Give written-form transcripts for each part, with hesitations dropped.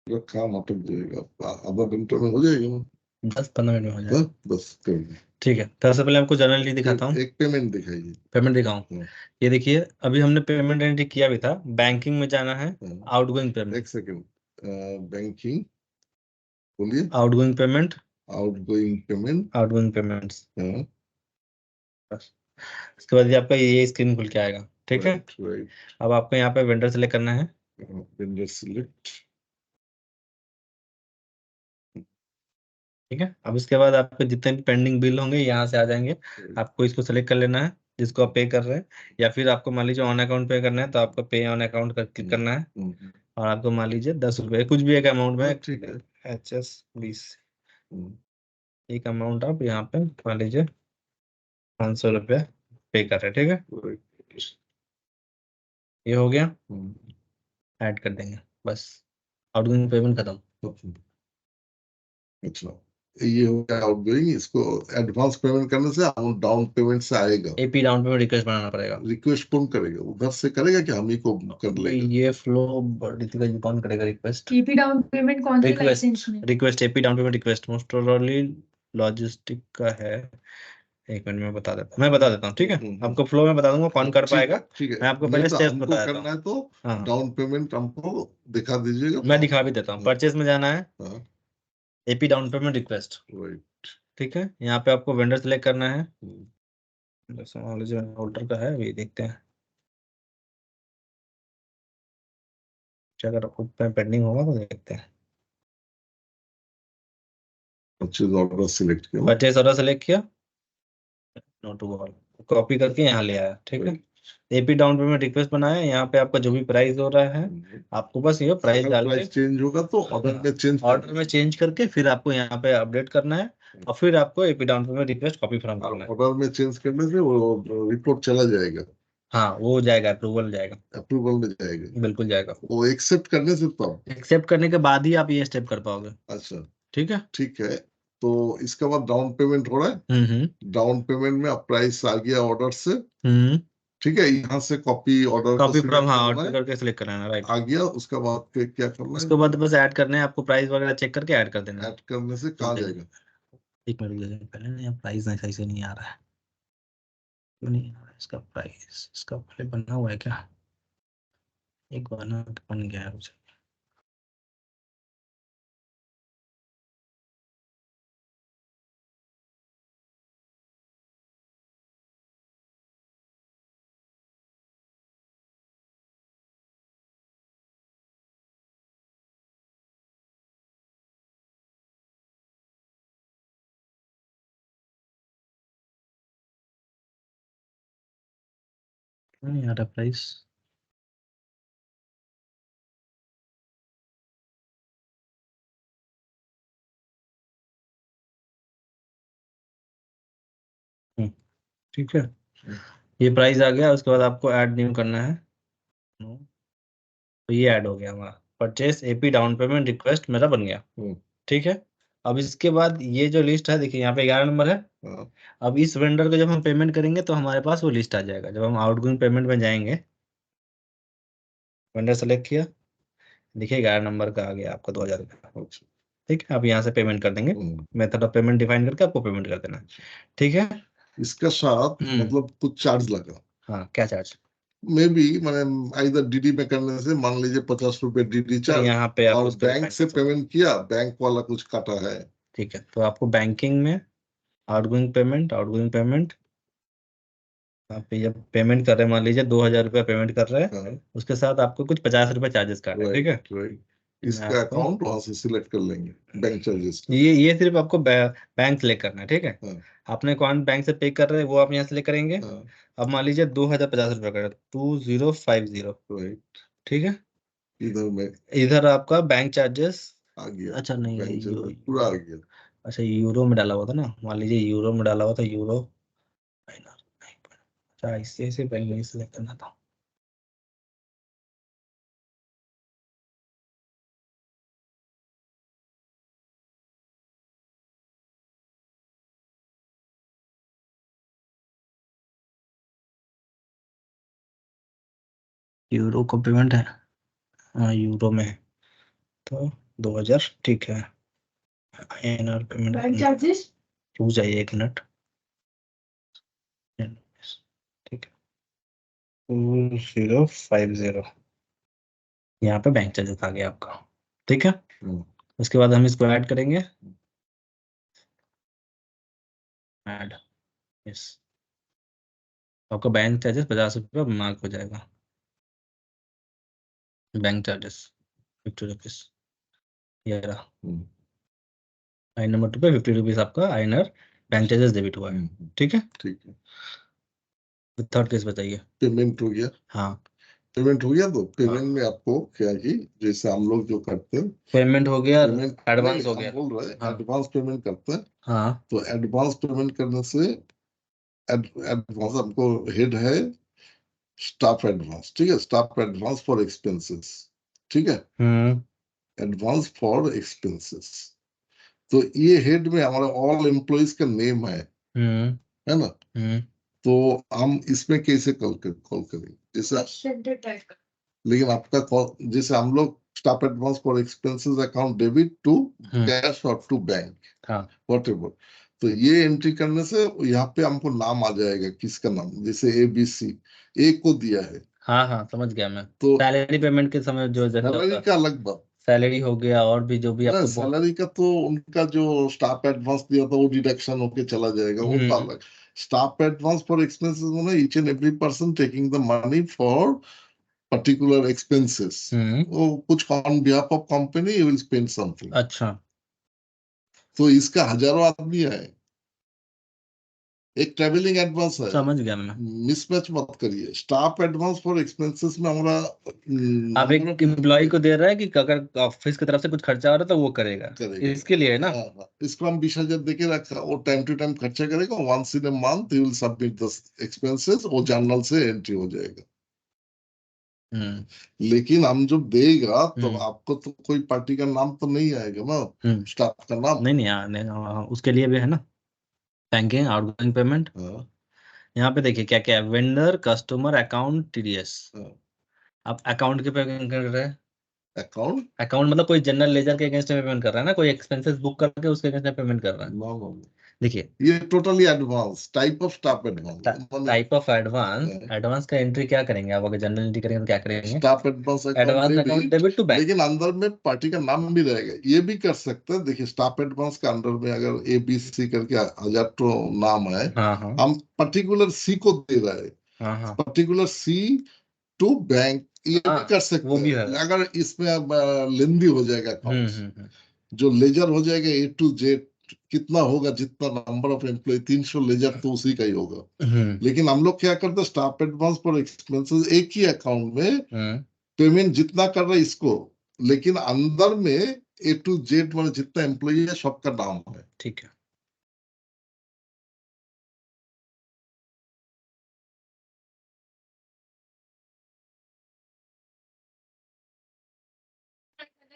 पूरा काम अटक जाएगा, आधा घंटे में हो जाएगा ना? 10-15 मिनट में हो जाएगा। हाँ, बस कर ठीक है, तो सबसे पहले आपको जर्नल दिखाता हूँ। एक पेमेंट दिखाइए। पेमेंट दिखाऊं? हाँ, ये देखिए, अभी हमने पेमेंट एंट्री किया भी था। बैंकिंग में जाना है, हाँ, आउटगोइंग पेमेंट, एक सेकंड, बैंकिंग बोलिए, outgoing payment, outgoing payment, outgoing payments. हाँ, बस, उसके बाद ये आपका ये स्क्रीन खुल के आएगा। ठीक है, राइट, अब आपको यहाँ पे वेंडर सेलेक्ट करना है। वेंडर सिलेक्ट, ठीक है, अब इसके बाद आपके जितने भी पेंडिंग बिल होंगे यहाँ से आ जाएंगे। आपको इसको सेलेक्ट कर लेना है जिसको आप पे कर रहे हैं, या फिर आपको मान लीजिए ऑन अकाउंट पे करना है तो आपको पे ऑन अकाउंट कर क्लिक करना है। और आपको मान लीजिए 10 रुपये कुछ भी एक अमाउंट में, ठीक है, HS 20 एक अमाउंट आप यहाँ पे मान लीजिए 500 रुपये पे कर रहे हैं। ठीक है, ये हो गया, ऐड कर देंगे, बस आउटगोइंग पेमेंट खत्म। अच्छा, ये हो गया आउटगोइंग। इसको एडवांस पेमेंट करने से डाउन पेमेंट से आएगा। AP डाउन पेमेंट रिक्वेस्ट बनाना पड़ेगा। रिक्वेस्ट कौन करेगा, उधर से करेगा कि हम ही को कर लेगा? ये फ्लो रितिका जी कौन करेगा रिक्वेस्ट? AP डाउन पेमेंट कौन सी लाइसेंस में? Request AP down payment request most probably logistic का है। एक मिनट में बता देता हूँ, मैं बता देता हूँ। ठीक है, आपको फ्लो में बता दूंगा कौन कर पाएगा। ठीक है, मैं आपको नहीं पहले तो स्टेप्स हमको बता देता करना हूँ। है तो हाँ, डाउन पेमेंट हमको दिखा दीजिएगा। मैं दिखा भी देता हूँ। परचेज में जाना है, हाँ, AP down payment request. Right, ठीक है, यहाँ पे आपको वेंडर सेलेक्ट करना है। जैसे मान लीजिए ऑर्डर का है, अभी देखते हैं अगर पेंडिंग होगा तो देखते हैं। परचेज ऑर्डर सिलेक्ट किया, परचेज ऑर्डर सेलेक्ट किया, नोट टू बॉल कॉपी करके यहाँ ले आया। ठीक है, AP डाउन पेमेंट रिक्वेस्ट बनाया। यहाँ पे आपका जो भी प्राइस हो रहा है आपको बस ये प्राइस डाल के चेंज होगा तो ऑर्डर में चेंज करके फिर आपको यहाँ पे अपडेट करना है और फिर आपको AP down payment request copy from करना है। ऑर्डर में चेंज करने से वो रिपोर्ट चला जाएगा, हाँ, वो जाएगा, अप्रूवल जाएगा, अप्रूवल में जाएगा, बिल्कुल जाएगा। वो एक्सेप्ट करने से तब। एक्सेप्ट करने के बाद ही आप ये स्टेप कर पाओगे। अच्छा, ठीक है, ठीक है, तो इसके बाद डाउन पेमेंट हो रहा है। डाउन पेमेंट में अब प्राइस आ गया ऑर्डर से। ठीक है, यहाँ से कॉपी ऑर्डर कॉपी फ्रॉम, हाँ, ऑर्डर करके सिलेक्ट करना है, राइट। आ गया, उसके बाद फिर क्या करना है? उसके बाद बस ऐड करने हैं आपको, प्राइस वगैरह चेक करके ऐड कर देना है। ऐड करने से कहाँ जाएगा? एक मिनट रुक जाइए, पहले ना यहाँ प्राइस ना सही से नहीं आ रहा है। क्यों नहीं आ रहा है इसका प्राइस? इसका पहले बना हुआ है क्या? एक बन गया है मुझे। नहीं आ रहा प्राइस। ठीक है, ये प्राइस आ गया। उसके बाद आपको ऐड न्यू करना है। तो ये ऐड हो गया हमारा purchase AP down payment request मेरा बन गया। ठीक है, अब इसके बाद ये जो लिस्ट है देखिए यहाँ पे 11 नंबर है। अब इस वेंडर को जब हम पेमेंट करेंगे तो हमारे पास वो लिस्ट आ जाएगा। जब हम आउटगोइंग पेमेंट में जाएंगे, वेंडर सेलेक्ट किया, देखिए 11 नंबर का आ गया आपका 2000 रुपये। ठीक है, आप यहाँ से पेमेंट कर देंगे। मेथड ऑफ पेमेंट डिफाइन करके आपको पेमेंट कर देना। ठीक है, इसका साथ मतलब कुछ चार्ज लगा? हाँ, क्या चार्ज? मे बी मैंने इधर DD में करने से मान लीजिए 50 रुपए DD चार्ज, यहाँ पे आप और बैंक से पेमेंट किया, बैंक वाला कुछ काटा है? ठीक है, तो आपको बैंकिंग में आउटगोइंग पेमेंट, आप जब पेमेंट कर रहे हैं, मान लीजिए 2000 रुपया पेमेंट कर रहे हैं, उसके साथ आपको कुछ 50 रुपए चार्जेस काट रहे हैं। ठीक है, इसका अकाउंट वहां से सिलेक्ट कर लेंगे, बैंक चार्जेस। ये सिर्फ आपको बैंक सेलेक्ट करना है। ठीक है, आपने कौन बैंक से पे कर रहे हैं वो आप यहाँ सेलेक्ट करेंगे। अब मान लीजिए 2050 रुपये का 2050। ठीक है, इधर आपका बैंक चार्जेस आ गया। अच्छा नहीं, पूरा आ गया। अच्छा, यूरो में डाला हुआ था ना, मान लीजिए यूरो में डाला हुआ था, यूरो। अच्छा, इससे बैंक नहीं सेलेक्ट करना था। यूरो को पेमेंट है, हाँ यूरो में है, तो 2000 ठीक है। INR पेमेंट बैंक चार्जेस रुक जाइए 1 मिनट, ठीक है 2050, यहाँ पे बैंक चार्जेस आ गया आपका, ठीक है। उसके बाद हम इसको ऐड करेंगे, ऐड, यस, आपका बैंक चार्जेस 50 रुपये मार्क हो जाएगा, बैंक चार्जेस 50 रुपीज, ये रहा आई नंबर 2 पे 50 रुपीज आपका INR बैंक चार्जेस डेबिट हुआ है, ठीक है। ठीक है, थर्ड केस बताइए। पेमेंट हो गया, हाँ पेमेंट हो गया, तो पेमेंट में आपको क्या कि जैसे हम लोग जो करते हैं, पेमेंट हो गया, पेमेंट एडवांस हो गया, बोल रहे हैं हाँ एडवांस पेमेंट करते हैं, हाँ तो एडवांस पेमेंट करने से एडवांस हमको हेड है स्टाफ एडवांस, ठीक है, स्टाफ एडवांस फॉर एक्सपेंसेस, ठीक है, एडवांस फॉर एक्सपेंसेस, तो ये हेड में हमारा ऑल एम्प्लॉइज का नेम है ना, तो हम इसमें कैसे कॉल करेंगे, जैसे लेकिन आपका जैसे हम लोग staff advance for expenses account debit to cash और टू बैंक, वॉट एवर, तो ये एंट्री करने से यहाँ पे हमको नाम आ जाएगा, किसका नाम, जैसे ABC ए को दिया है, हाँ समझ गया मैं, तो सैलरी पेमेंट के समय जो सैलरी का अलग बात, सैलरी हो गया और भी जो भी आपको सैलरी का तो उनका जो स्टाफ एडवांस दिया था वो डिडक्शन होके चला जाएगा, वो तो अलग, स्टाफ एडवांस फॉर एक्सपेंसेस में each and every person taking the money for particular expenses, वो कुछ on behalf of company you will spend something, अच्छा, तो इसका हजारों आदमी है, एक ट्रेवलिंग एडवांस है, समझ गया मैं, मिसमैच मत करिए, स्टाफ एडवांस फॉर एक्सपेंसेस में हमारा आप एक एम्प्लॉय को दे रहा है कि अगर ऑफिस की तरफ से कुछ खर्चा हो रहा है तो वो करेगा, इसके लिए है ना, इसको हम 20,000 देके रखा, वो टाइम टू टाइम खर्चा करेगा, once in a month you will submit the expenses, वो जर्नल से एंट्री हो जाएगा, लेकिन हम जब देगा तो आपको तो कोई पार्टी का नाम तो नहीं आएगा ना, स्टाफ का नाम नहीं, उसके लिए भी है ना बैंकिंग आउटगोइंग पेमेंट, यहाँ पे देखिए क्या क्या है, वेंडर कस्टमर अकाउंट TDS, आप अकाउंट के पेमेंट कर रहे हैं, अकाउंट मतलब कोई जनरल लेजर के अगेंस्ट में पेमेंट कर रहा है ना, कोई एक्सपेंसेस बुक करके उसके अगेंस्ट में पेमेंट कर रहा है, देखिए ये totally advance type of staff advance, type of advance का एंट्री क्या करेंगे आप, अगर जनरल एंट्री करेंगे तो क्या करेंगे, staff advance account debit to bank, लेकिन अंदर में पार्टी का नाम भी रहेगा, ये भी कर सकते हैं, देखिए स्टाफ एडवांस का अंदर में अगर ABC करके 1000 तो नाम है, हम पर्टिकुलर C को दे रहे हैं, पर्टिकुलर C टू बैंक, ये भी कर सकते हैं, अगर इसमें लेंदी हो जाएगा अकाउंट, जो लेजर हो जाएगा A to Z कितना होगा, जितना नंबर ऑफ एम्प्लॉय 300 लेजर तो उसी का ही होगा, लेकिन हम लोग क्या करते हैं, स्टाफ एडवांस फॉर एक्सपेंसेस एक ही अकाउंट में पेमेंट जितना कर रहे इसको, लेकिन अंदर में A to Z वाले जितना एम्प्लॉय है सबका नाम है, ठीक है,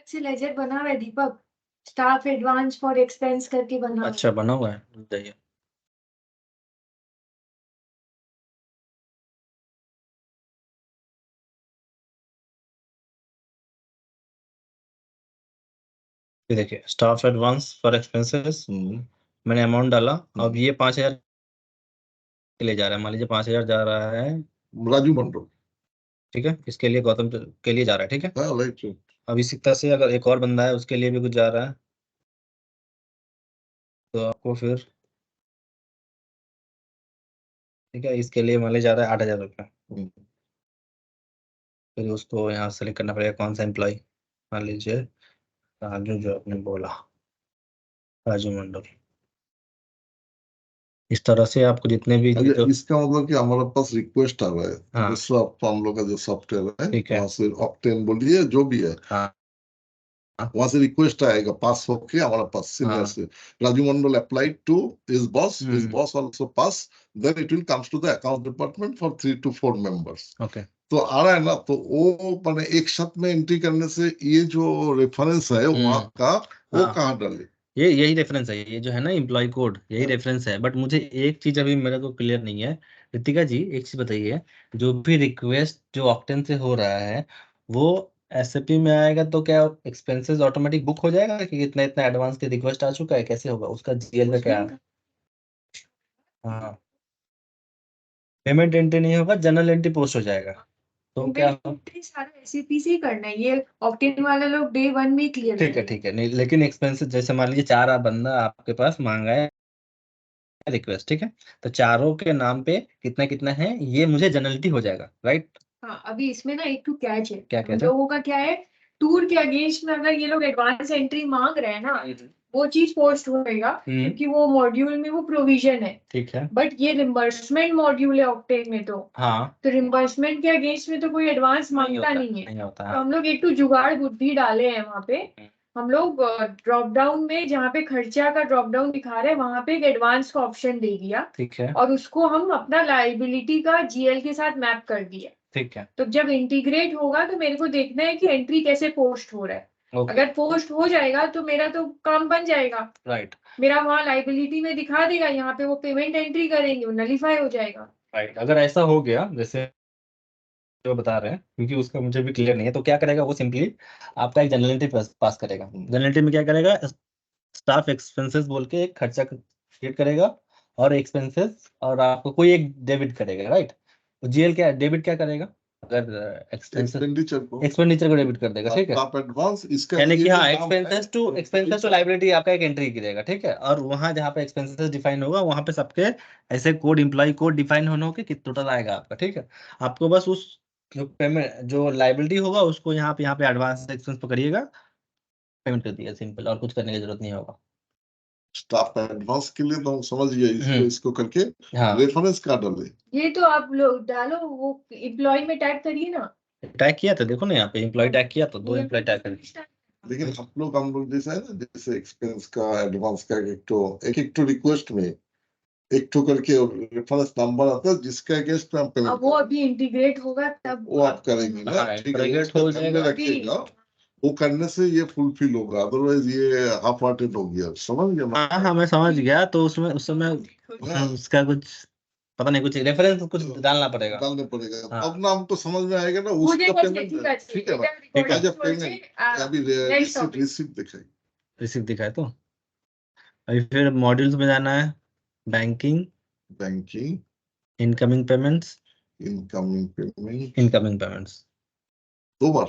से लेजर बना हुआ है दीपक, स्टाफ एडवांस फॉर एक्सपेंस करके बना, अच्छा बना हुआ है, बताइए, देखिए स्टाफ एडवांस फॉर एक्सपेंसेस मैंने अमाउंट डाला, अब ये 5000 के लिए जा रहा है, मान लीजिए 5000 जा रहा है राजू मंडल, ठीक है, इसके लिए गौतम के लिए जा रहा है, ठीक है, अब इसी तरह से अगर एक और बंदा है उसके लिए भी कुछ जा रहा है, तो आपको फिर ठीक है, इसके लिए मान लीजिए जा रहा है 8000 रुपये, फिर उसको यहाँ सेलेक्ट करना पड़ेगा कौन सा एम्प्लॉय, मान लीजिए राजू, जो आपने बोला राजू मंडल, इस तरह से आपको जितने भी इसका मतलब कि हमारे पास रिक्वेस्ट आ रहा है, दूसरा हम लोग का जो सॉफ्टवेयर है वहां से ऑक्टेन बोलिए जो भी है, वहां से रिक्वेस्ट आएगा पास होके हमारा पास सीनियर से, Raju Mandal applied to his boss also पास, then it will comes to the account department for 3 to 4 members, तो आ रहा है ना, तो वो मैंने एक साथ में एंट्री करने से ये जो रेफरेंस है वहां का वो कहाँ डाले, ये यही रेफरेंस है, ये जो है ना एम्प्लॉय कोड, यही रेफरेंस है। बट मुझे एक चीज अभी मेरे को क्लियर नहीं है, रितिका जी एक चीज बताइए, जो भी रिक्वेस्ट जो ऑक्टेन से हो रहा है वो एसएपी में आएगा तो क्या एक्सपेंसेस ऑटोमेटिक बुक हो जाएगा कि इतना इतना एडवांस के रिक्वेस्ट आ चुका है, कैसे होगा उसका जीएल का क्या? हाँ, पेमेंट एंट्री नहीं होगा, जनरल एंट्री पोस्ट हो जाएगा, तो क्या? पेमेंट सारा एसएपी से ही करना है, ये ऑक्टेन वाले लोग डे 1 में क्लियर ठीक है ठीक है, नहीं लेकिन एक्सपेंसेस जैसे मान लीजिए 4 बंदा आपके पास मांगा है रिक्वेस्ट, ठीक है, तो चारों के नाम पे कितना कितना है ये मुझे जनरलिटी हो जाएगा, राइट? हाँ, अभी इसमें ना एक तो कैच है, क्या हम कहते हैं? लोगों का क्या है, टूर के अगेंस्ट में अगर ये लोग एडवांस एंट्री मांग रहे हैं ना, वो चीज पोस्ट होएगा क्योंकि वो मॉड्यूल में वो प्रोविजन है। ठीक है, बट ये रिम्बर्समेंट मॉड्यूल है ऑक्टेन में, तो हाँ तो रिम्बर्समेंट के अगेंस्ट में तो कोई एडवांस मांगता नहीं है। नहीं होता तो हम लोग एक तो जुगाड़ बुद्धि डाले हैं वहाँ पे, हम लोग ड्रॉप डाउन में जहाँ पे खर्चा का ड्रॉप डाउन दिखा रहे हैं वहां पे एक एडवांस का ऑप्शन दे दिया, ठीक है और उसको हम अपना लाइबिलिटी का जीएल के साथ मैप कर दिया। ठीक है, तो जब इंटीग्रेट होगा तो मेरे को देखना है कि एंट्री कैसे पोस्ट हो रहा है। ओके अगर पोस्ट हो जाएगा तो मेरा तो काम बन जाएगा, राइट मेरा वहाँ लाइबिलिटी में दिखा देगा, यहाँ पे वो पेमेंट एंट्री करेंगे वो नलीफाई हो जाएगा। राइट। अगर ऐसा हो गया जैसे जो बता रहे हैं, क्योंकि उसका मुझे भी क्लियर नहीं है, तो क्या करेगा वो सिंपली आपका एक जनरलिटी पास करेगा। जनरलिटी में क्या करेगा, स्टाफ एक्सपेंसेस बोल के एक खर्चा क्रिएट करेगा और एक्सपेंसेस और आपको कोई एक डेबिट करेगा, राइट? तो जीएल क्या डेबिट क्या करेगा, अगर एक्सपेंडिचर को डेबिट कर देगा, ठीक है, एडवांस इसका यानी कि हाँ एक्सपेंसेस टू लाइबिलिटी आपका एक एंट्री गिरेगा, ठीक है, और वहां जहाँ पे एक्सपेंसेस डिफाइन होगा वहां पे सबके ऐसे कोड एम्प्लॉय कोड डिफाइन होने होके कितना टोटल आएगा आपका, ठीक है। आपको बस उस जो पेमेंट जो लाइबिलिटी होगा उसको यहाँ पे एडवांस एक्सपेंस पकड़िएगा, पेमेंट कर दिया, सिंपल, और कुछ करने की जरूरत नहीं होगा। स्टाफ एडवांस के लिए तो हम समझ गए, इसको करके हाँ रेफरेंस का डाले, ये तो आप लोग डालो, वो एम्प्लॉय में टाइप करिए ना, टैग किया था, देखो ना यहाँ पे एम्प्लॉय टैग किया तो 2 एम्प्लॉय टैग कर। लेकिन हम लोग जैसा है ना, जैसे एक्सपेंस का एडवांस का एक तो रिक्वेस्ट में एक तो करके रेफरेंस नंबर आता है जिसका अगेंस्ट में हम पेमेंट, अब वो अभी इंटीग्रेट होगा तब वो आप करेंगे ना, ठीक है, इंटीग्रेट हो जाएगा, रखिएगा, वो करने से ये फुलफिल होगा, अदरवाइज ये हाफ हार्टेड हो गया, समझ गया? हाँ मैं समझ गया, तो उसमें उस समय उसका कुछ पता नहीं, कुछ रेफरेंस कुछ डालना पड़ेगा। हाँ। अब ना हमको समझ में आएगा ना उसका पेमेंट, ठीक है ना, ठीक है, जब पेमेंट अभी रिसीप्ट दिखाई, रिसीप्ट दिखाए तो अभी फिर मॉड्यूल्स में जाना है, banking incoming payments, incoming payments 2 बार,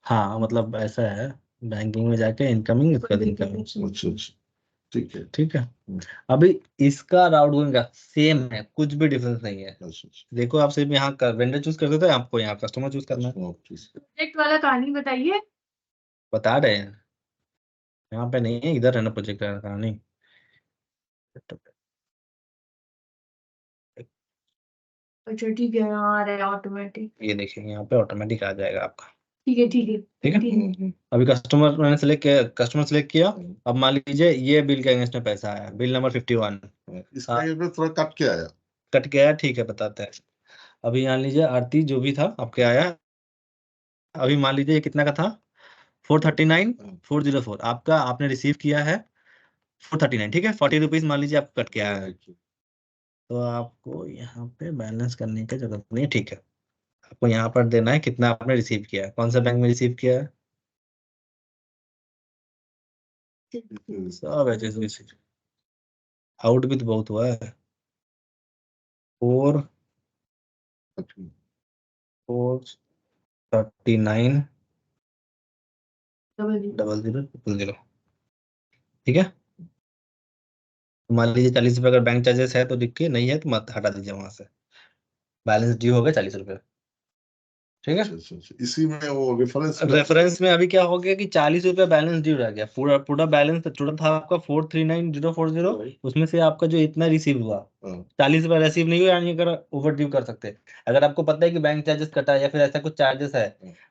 हाँ मतलब ऐसा है, बैंकिंग में जाके इनकमिंग, उसके बाद इनकमिंग, अच्छा, ठीक है, ठीक है। अभी इसका राउट गोइंग का सेम है, कुछ भी डिफरेंस नहीं है। देखो आप सिर्फ यहाँ का वेंडर चूज करते थे, आपको यहाँ कस्टमर चूज करना है। प्रोजेक्ट वाला कहानी बताइए, बता रहे हैं, यहाँ पे नहीं है, इधर है ना प्रोजेक्ट का कहानी। अच्छा ठीक है, यहाँ आ रहा है ऑटोमेटिक, ये देखिए यहाँ पे ऑटोमेटिक आ जाएगा आपका, ठीक है ठीक है ठीक है। अभी कस्टमर मैंने सेलेक्ट किया, अब मान लीजिए ये बिल के अगेंस्ट में पैसा आया, बिल नंबर 51, इसका ये थोड़ा कट के आया, ठीक है, बताते हैं। अभी यहाँ लीजिए आरती जो भी था आपके आया, अभी मान लीजिए ये कितना का था, 439,404 आपका, आपने रिसीव किया है 439, ठीक है, 40 रुपीज मान लीजिए आपको कट के आया है, तो आपको यहाँ पे बैलेंस करने की जरूरत नहीं है, ठीक है। आपको यहाँ पर देना है कितना आपने रिसीव किया है, कौन सा बैंक में रिसीव किया है, सब ऐसे रिसीव, आउट भी तो बहुत हुआ है, 439,000,000, ठीक है। मान लीजिए 40 रुपए अगर बैंक चार्जेस है तो लिख के, नहीं है तो मत हटा दीजिए वहां से, बैलेंस ड्यू हो गया 40 रुपए, ठीक है। इसी में वो रेफरेंस में अभी क्या हो गया कि 40 रुपए बैलेंस ड्यू रह गया, पूरा बैलेंस टोटल था आपका 439,040, उसमें से आपका जो इतना रिसीव हुआ 40 रुपए रिसीव नहीं हुआ, यानी अगर ओवर ड्यू कर सकते हैं। अगर आपको पता है कि बैंक चार्जेस कटा है या फिर ऐसा कुछ चार्जेस है,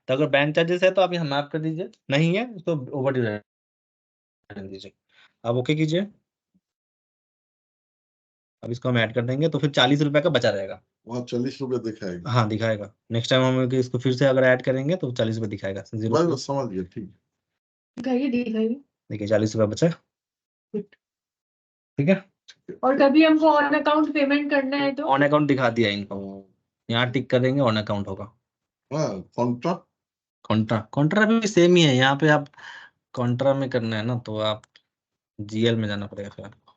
तो अगर बैंक चार्जेस है तो आप यहाँ माफ कर दीजिए, नहीं है तो ओवर ड्यू रहने दीजिए, आप ओके कीजिए। अब इसको हम ऐड कर देंगे तो फिर 40 रुपए का बचा रहेगा, वहाँ 40 रुपए दिखाएगा, हाँ दिखाएगा। नेक्स्ट टाइम हम इसको फिर से अगर ऐड करेंगे तो 40 रुपए दिखाएगा, समझ गया, ठीक है, दिखाइए देखिए 40 रुपए बचा। ठीक है। और कभी हमको ऑन अकाउंट पेमेंट करना है तो ऑन अकाउंट दिखा दिया इनको, यहाँ टिक कर देंगे, ऑन अकाउंट होगा। कॉन्ट्रा कॉन्ट्रा भी सेम ही है, यहाँ पे आप कॉन्ट्रा में करना है ना, तो आप जीएल में जाना पड़ेगा फिर आपको।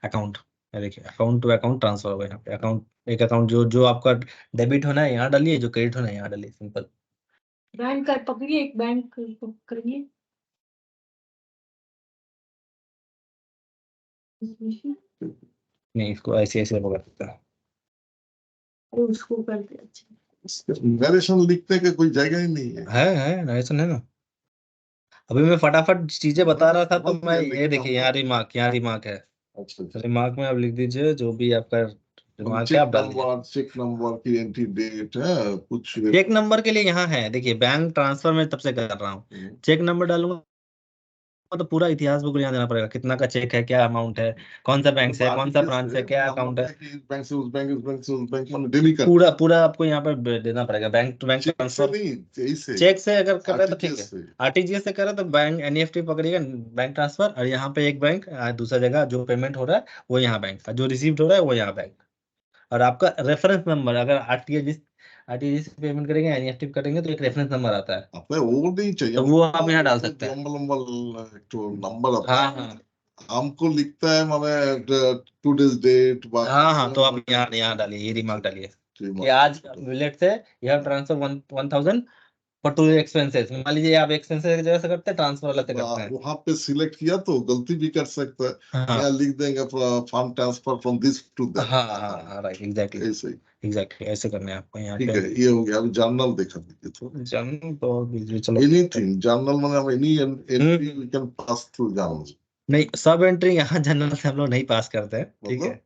अकाउंट, देखिए अकाउंट टू अकाउंट ट्रांसफर होगा यहाँ पे। अकाउंट, एक अकाउंट जो आपका डेबिट होना है यहाँ डालिए, जो क्रेडिट होना है यहाँ डालिए, सिंपल। बैंक का पकड़िए, एक बैंक करिए। नहीं, इसको ऐसे ऐसे पकड़ सकता है। उसको कर दिया। अच्छा, नरेशन लिखने का कोई जगह ही नहीं है नरेशन है ना। अभी मैं फटाफट चीजें बता रहा था, तो मैं ये देखिए यहाँ रिमार्क है। अच्छा, रिमार्क में आप लिख दीजिए जो भी आपका रिमार्क है, आप डाल दीजिए। चेक नंबर की एंट्री डेट है कुछ। चेक नंबर के लिए यहाँ है, देखिए बैंक ट्रांसफर में तब से कर रहा हूँ, चेक नंबर डालूंगा तो पूरा इतिहास बुक यहाँ देना पड़ेगा, कितना का चेक है, क्या अमाउंट है, कौन सा बैंक से है, कौन सा ब्रांच से, क्या अकाउंट है, इस बैंक से उस बैंक, उस बैंक से उस बैंक, मतलब डेली का पूरा आपको यहाँ पर देना पड़ेगा। Bank to bank transfer cheque से अगर कर रहे हैं तो ठीक है, आरटीजीएस से कर रहे हैं तो बैंक एनईएफटी पकड़िएगा, बैंक ट्रांसफर, और यहाँ पे एक बैंक, दूसरा जगह जो पेमेंट हो रहा है वो यहाँ बैंक, जो रिसीव्ड हो रहा है वो यहाँ बैंक, और आपका रेफरेंस नंबर, अगर आरटीजीएस से पेमेंट करेंगे, एनईएफटी करेंगे तो एक रेफरेंस नंबर आता है, अपने वो नहीं चाहिए, तो वो आप यहाँ डाल सकते हैं। नंबर हाँ हमको लिखता है, माने टुडेज डेट। हाँ, तो आप यहाँ डालिए, ये रिमार्क डालिए कि आज लेट से यह ट्रांसफर 1000 फॉर टू एक्सपेंसेस। मान लीजिए आप एक्सपेंसेस की जगह से करते हैं, ट्रांसफर अलग से करते हैं, वहां पे सिलेक्ट किया तो गलती भी कर सकता है। हाँ यहाँ लिख देंगे fund transfer from this to that. हाँ राइट, एग्जैक्टली ऐसे ऐसे करने हैं आपको यहाँ ठीक पे। है, ये हो गया। अभी जर्नल देखा दीजिए तो जर्नल तो दीजिए, चलो। एनीथिंग जर्नल माने हम any entry we can pass through journal. नहीं, सब एंट्री यहाँ जनरल से हम लोग नहीं पास करते हैं, ठीक है।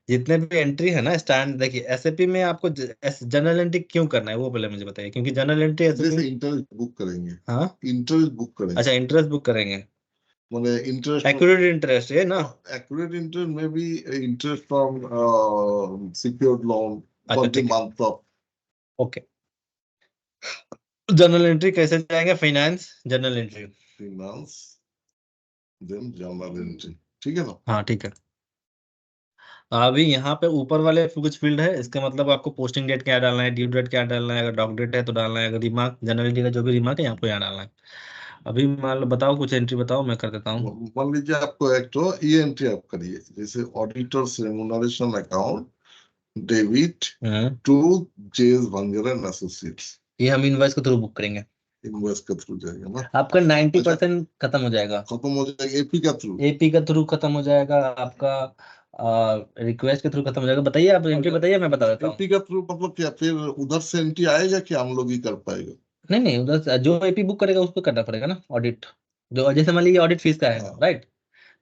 जितने भी एंट्री है ना स्टैंड, देखिए एसएपी में आपको जनरल एंट्री क्यों करना है वो पहले मुझे बताइए, क्योंकि जनरल एंट्री जैसे इंटरेस्ट बुक करेंगे। हाँ, इंटरेस्ट बुक करेंगे। अच्छा, इंटरेस्ट बुक करेंगे, माने इंटरेस्ट, एक्यूरेट इंटरेस्ट है ना, एक्यूरेट इंटरेस्ट में भी interest from secured loan for the month of. Okay, general entry कैसे जाएंगे, finance general entry, finance then general entry, ठीक है ना। हाँ ठीक है। अभी यहाँ पे ऊपर वाले कुछ फील्ड है, इसका मतलब आपको पोस्टिंग डेट क्या डालना है, ड्यू डेट क्या डालना है, अगर डॉक डेट है तो डालना है, अगर रिमार्क जनरल एंट्री का जो भी रिमार्क है आपको यहाँ डालना है। अभी मान लो बताओ, कुछ एंट्री बताओ, मैं कर देता हूँ। मान लीजिए आपको एक तो ये एंट्री आप करिए, जैसे auditors remuneration account debit to जेस बंजर एंड एसोसिएट्स। ये हम इनवॉइस के थ्रू बुक करेंगे, इनवॉइस के थ्रू जाएगा ना, आपका 90% खत्म हो जाएगा, एपी का थ्रू, एपी का थ्रू खत्म हो जाएगा आपका, रिक्वेस्ट के थ्रू खत्म हो जाएगा। बताइए आप एंट्री बताइए, मैं बता देता हूँ। एपी का थ्रू मतलब क्या, फिर उधर से एंट्री आएगा कि हम लोग ही कर पाएगा? नहीं, उधर जो एपी बुक करेगा उसको करना पड़ेगा ना ऑडिट, जो जैसे मान लीजिए ऑडिट फीस का है, राइट,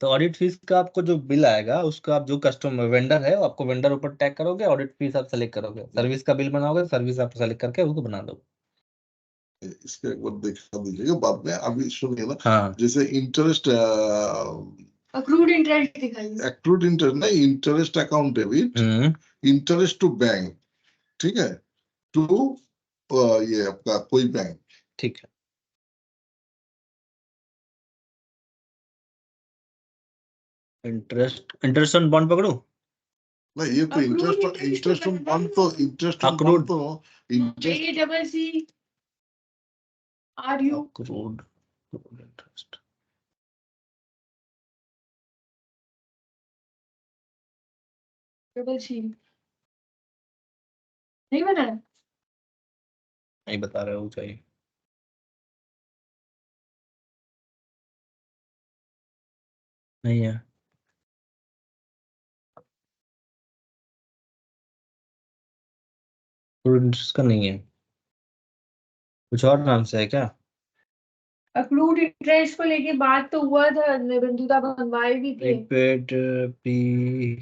तो ऑडिट फीस का आपको जो बिल आएगा उसका आप जो कस्टमर वेंडर है आपको वेंडर ऊपर टैग करोगे, ऑडिट फीस आप सेलेक्ट करोगे, सर्विस का बिल बनाओगे, सर्विस आप सेलेक्ट करके उसको बना दो। इसके एक बार दिखा दीजिएगा बाद में, अभी सुनिए ना। हाँ, जैसे इंटरेस्ट, अक्रूड इंटरेस्ट दिखाइए। एक्रूड इंटरेस्ट नहीं, interest account debit, interest to bank, ठीक है, टू ये आपका कोई बैंक, ठीक है। इंटरेस्ट ऑन बॉन्ड पकड़ू? नहीं, ये तो इंटरेस्ट ऑन बॉन्ड तो इंटरेस्ट ऑन बॉन्ड तो interest double C R U accrued interest, double C नहीं बना, नहीं बता रहे हो, चाहिए नहीं है, इंटरेस्ट का नहीं है, कुछ और नाम से है क्या? अक्रूड इंटरेस्ट को लेके बात तो हुआ था, बंधुता बनवाए भी थे। प्रीपेड पी,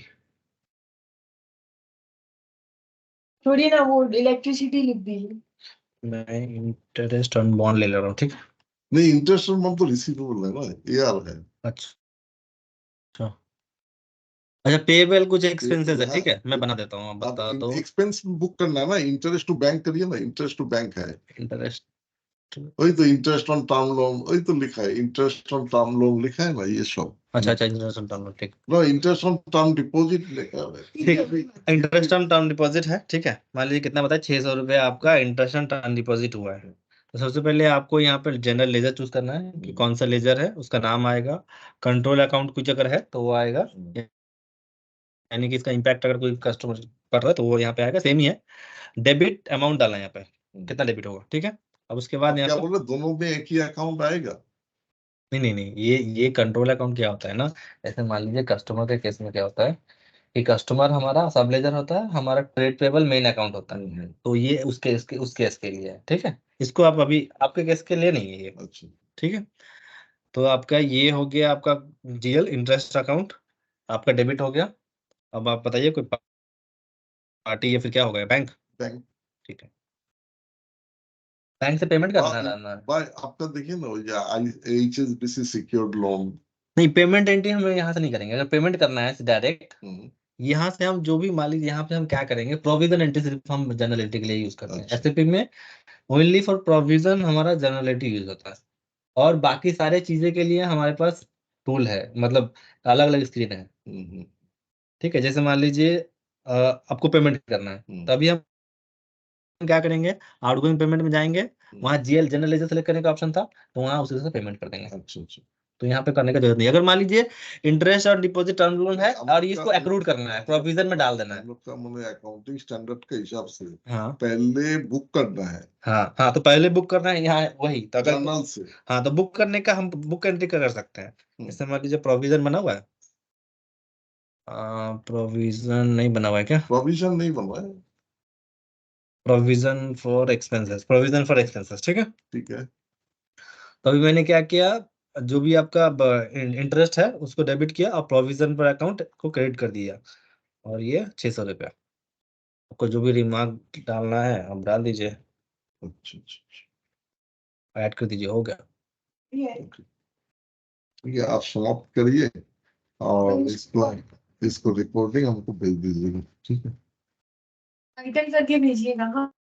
थोड़ी ना, वो इलेक्ट्रिसिटी लिख दीजिए। मैं इंटरेस्ट ऑन बॉन्ड ले ले रहा हूँ, ठीक है। नहीं, इंटरेस्ट ऑन बॉन्ड तो रिसीवेबल है ना, एआर है। अच्छा, अच्छा, पेबल कुछ एक्सपेंसेस है, ठीक है, मैं बना देता हूँ, बता दो। एक्सपेंस बुक करना है ना, इंटरेस्ट टू बैंक करिए ना, इंटरेस्ट टू बैंक है, इंटरेस्ट, वही तो इंटरेस्ट ऑन टर्म लोन, वही तो लिखा है, इंटरेस्ट ऑन टर्म लोन लिखा है ना, ये सब। अच्छा अच्छा, इंटरेस्ट ऑन टर्म, ठीक नो, इंटरेस्ट ऑन टर्म डिपॉजिट लेकर ठीक, इंटरेस्ट ऑन टर्म डिपॉजिट है, ठीक है। मान लीजिए कितना बताया, 600 रुपये आपका इंटरेस्ट ऑन टर्म डिपॉजिट हुआ है। तो सबसे पहले आपको यहाँ पर जनरल लेजर चूज करना है कि कौन सा लेजर है, उसका नाम आएगा। कंट्रोल अकाउंट कुछ अगर है तो वो आएगा, यानी कि इसका इम्पैक्ट अगर कोई कस्टमर कर रहा है तो वो यहाँ पे आएगा। सेम ही है, डेबिट अमाउंट डालना है यहाँ पे, कितना डेबिट होगा, ठीक है। अब उसके बाद यहाँ क्या पे बोल रहे, दोनों में एक ही अकाउंट आएगा? नहीं नहीं नहीं, ये कंट्रोल अकाउंट क्या होता है ना, ऐसे मान लीजिए कस्टमर के केस में क्या होता है कि कस्टमर हमारा सब लेजर होता है, हमारा ट्रेड पेबल मेन अकाउंट होता है। तो ये उस केस के लिए है, ठीक है। इसको आप अभी आपके केस के लिए नहीं है ये, अच्छा, ठीक है। तो आपका ये हो गया, आपका जीएल इंटरेस्ट अकाउंट आपका डेबिट हो गया। अब आप बताइए कोई पार्टी या फिर क्या हो गया, बैंक, बैंक ठीक है। बैंक से पेमेंट करना है। भाई आपका देखिए ना, ये HSBC सिक्योर्ड लोन। नहीं, पेमेंट एंट्री हम यहाँ से नहीं करेंगे। अगर पेमेंट करना है डायरेक्ट, यहाँ से हम जो भी मान लीजिए यहाँ पे हम क्या करेंगे, प्रोविजन एंट्री सिर्फ हम जनरल एंट्री के लिए यूज करते हैं। एसएपी में ओनली फॉर प्रोविजन हमारा जनरल एंट्री यूज होता है, और बाकी सारे चीजें के लिए हमारे पास टूल है, मतलब अलग अलग स्क्रीन है, ठीक है। जैसे मान लीजिए आपको पेमेंट करना है, तभी हम क्या करेंगे, आउटगोइंग पेमेंट में जाएंगे, वहाँ जीएल जनरल लेजर सेलेक्ट करने का ऑप्शन था, तो वहाँ उसी से पेमेंट कर देंगे। अच्छा अच्छा, तो यहाँ पे करने का जरूरत नहीं। अगर मान लीजिए इंटरेस्ट और डिपॉजिट टर्म लोन है और इसको एक्रूड करना है, प्रोविजन में डाल देना है, हम लोग का मैंने अकाउंटिंग स्टैंडर्ड के हिसाब से हाँ पहले बुक करना है। हाँ हाँ, तो पहले बुक करना है यहाँ वही, तो अगर जर्नल से, हाँ, तो बुक करने का हम बुक एंट्री कर सकते हैं। जैसे मान लीजिए प्रोविजन बना हुआ है, प्रोविजन नहीं बना हुआ है क्या, प्रोविजन नहीं बनवा है, provision for expenses, provision for expenses, ठीक है। ठीक है। तो अभी मैंने क्या किया, जो भी आपका इंटरेस्ट है उसको डेबिट किया और प्रोविजन पर अकाउंट को क्रेडिट कर दिया, और ये 600 रुपया। आपको जो भी रिमार्क डालना है आप डाल दीजिए, अच्छा अच्छा, ऐड कर दीजिए, हो गया। ठीक है, आप समाप्त करिए और इसको रिपोर्टिंग हमको भेज दीजिएगा, ठीक है। टाइटल करके भेजिएगा, हाँ।